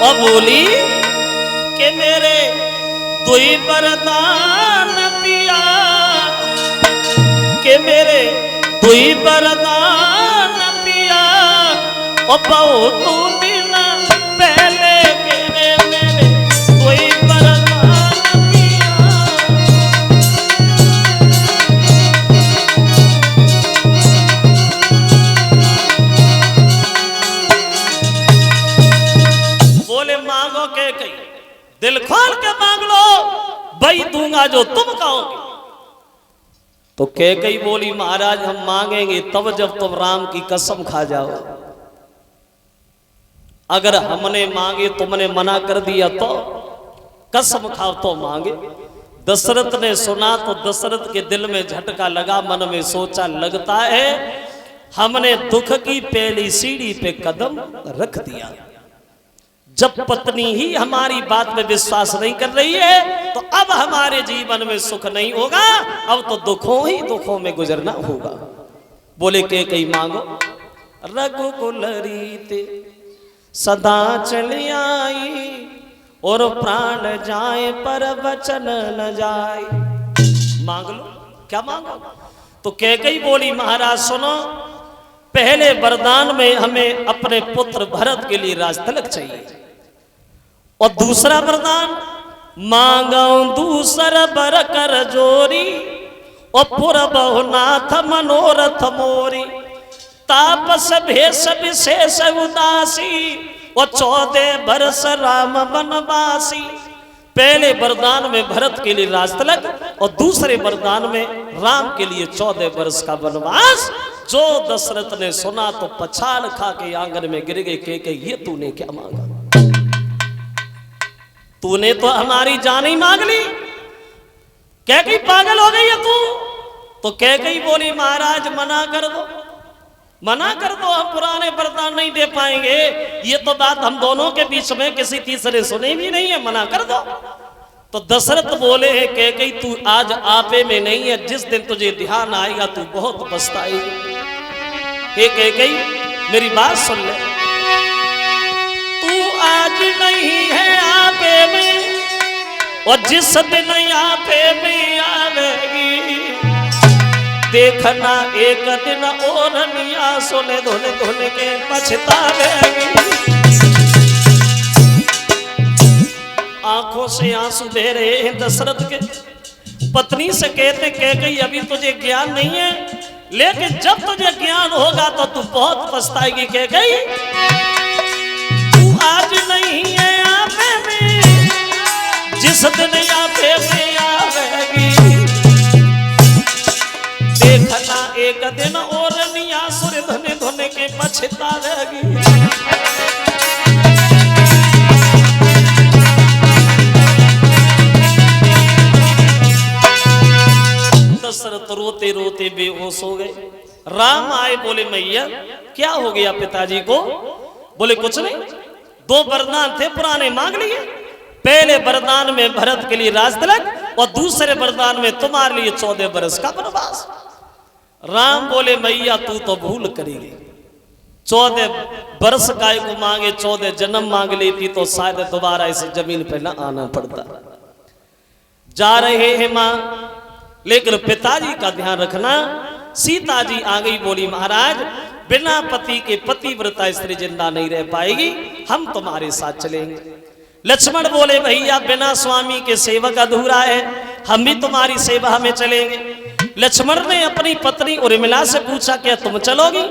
और बोली कि मेरे दुई वरदान पिया, के मेरे दुई वरदान पिया, और बहुत बिना पहले के मेरे दुई वरदान पिया। बोले मांगो के कही, दिल खोल के मांग लो, वही दूंगा जो तुम कहोगे। तो कैकई बोली महाराज हम मांगेंगे तब जब तुम राम की कसम खा जाओ। अगर हमने मांगे तुमने मना कर दिया तो कसम खाओ तो मांगे। दशरथ ने सुना तो दशरथ के दिल में झटका लगा, मन में सोचा लगता है हमने दुख की पहली सीढ़ी पे कदम रख दिया। जब पत्नी ही हमारी बात में विश्वास नहीं कर रही है तो अब हमारे जीवन में सुख नहीं होगा, अब तो दुखों ही दुखों में गुजरना होगा। बोले के कई मांगो, रघुकुल रीते सदा चली आई, और प्राण जाए पर वचन न जाए। मांग लो, क्या मांगो? तो कह कई बोली महाराज सुनो, पहले वरदान में हमें अपने पुत्र भरत के लिए राजतिलक चाहिए, और दूसरा वरदान मांगो दूसरा बर कर जोरी, और पुरबहु नाथ मनोरथ मोरी, तापस भेष विशेष उदासी, और 14 वर्ष राम वनवासी। पहले वरदान में भरत के लिए राजतिलक, और दूसरे वरदान में राम के लिए 14 वर्ष का वनवास। जो दशरथ ने सुना तो पछाड़ खा के आंगन में गिर गए के ये तूने क्या मांगा? तूने तो हमारी जान ही मांग ली, कह गई पागल हो गई है तू। तो कह गई बोली महाराज मना कर दो, मना कर दो, हम पुराने वरदान नहीं दे पाएंगे। ये तो बात हम दोनों के बीच में किसी तीसरे सुने भी नहीं है, मना कर दो। तो दशरथ बोले हैं कह गई तू आज आपे में नहीं है, जिस दिन तुझे ध्यान आएगा तू बहुत पछताएगी। कह गई मेरी बात सुन ले, तू आज नहीं है आपे में, और जिस दिन आपे में आवेगी, देखना एक दिन और निया सोने धोने धोने के पछतावेगी। आंखों से आंसू बह रहे हैं दशरथ के। पत्नी से कहते कह गई अभी तुझे ज्ञान नहीं है, लेकिन जब तुझे ज्ञान होगा तो तू बहुत पछताएगी। कह गई तू आज नहीं है आपे में, जिस दिन आपे में आवेगी, देखना एक दिन और निया सुर धने धोने के पछतावेगी। दशरथ रोते रोते बेहोश हो गए। राम आए, बोले मैया क्या हो गया पिताजी को? बोले कुछ नहीं, 2 वरदान थे पुराने मांग लिए। पहले वरदान में भरत के लिए राजतिलक, और दूसरे वरदान में तुम्हारे लिए 14 वर्ष का वनवास। राम बोले मैया तू तो भूल करेगी, 14 वर्ष काय को मांगे, 14 जन्म मांग लेती तो शायद दोबारा इस जमीन पर न आना पड़ता। जा रहे हैं मां, लेकिन पिताजी का ध्यान रखना। सीता जी आ गई, बोली महाराज बिना पति के पतिव्रता स्त्री जिंदा नहीं रह पाएगी, हम तुम्हारे साथ चलेंगे। लक्ष्मण बोले भैया बिना स्वामी के सेवक अधूरा है, हम भी तुम्हारी सेवा में चलेंगे। लक्ष्मण ने अपनी पत्नी उर्मिला से पूछा क्या तुम चलोगी?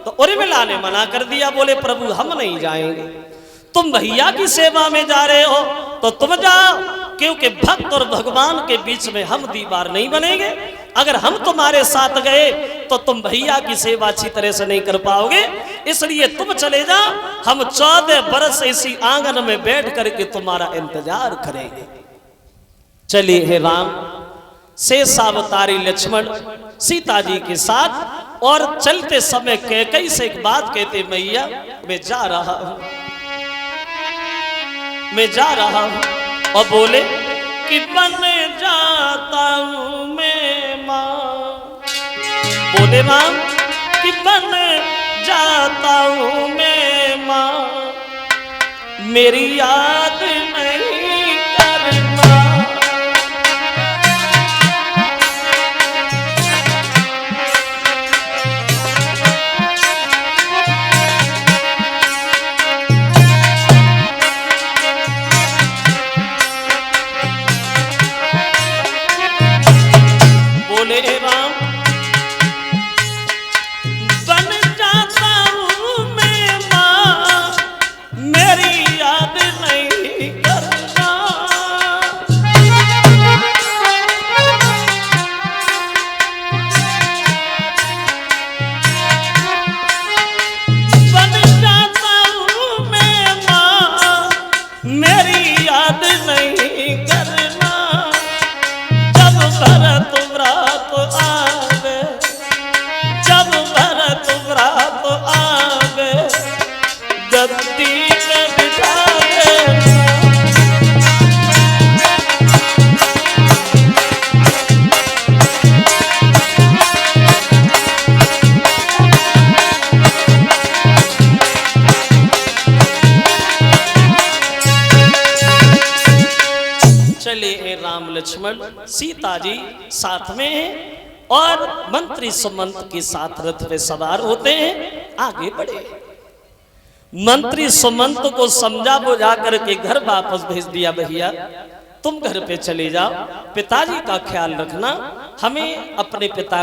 तो उर्मिला ने मना कर दिया, बोले प्रभु हम नहीं जाएंगे। तुम भैया की सेवा में जा रहे हो तो तुम जाओ, क्योंकि भक्त और भगवान के बीच में हम दीवार नहीं बनेंगे। अगर हम तुम्हारे साथ गए तो तुम भैया की सेवा अच्छी तरह से नहीं कर पाओगे, इसलिए तुम चले जाओ, हम 14 वर्ष इसी आंगन में बैठ करके तुम्हारा इंतजार करेंगे। चलिए हे राम शेषावतारी लक्ष्मण सीता जी के साथ, और चलते समय कैकई से एक बात कहते मैया मैं जा रहा हूं, मैं जा रहा हूं। और बोले कि बन जाता हूं मैं मां, बोले राम कि बन जाता हूं मैं मां, मेरी याद नहीं करना। बोले राम बन जाता हूँ मैं माँ, मेरी याद नहीं करना। बन जाता हूँ मैं माँ, मेरी याद नहीं करना। जब भरत व्रत आवे, जब भरत व्रत आवे, गद्दी पे बिठा देना। चले राम लक्ष्मण सीता जी साथ में हैं और मंत्री सुमंत के साथ रथ पे सवार होते हैं, आगे बढ़े। मंत्री सुमंत को समझा बुझा करके घर वापस भेज दिया, भैया तुम घर पे चले जाओ, पिताजी का ख्याल रखना, हमें अपने पिता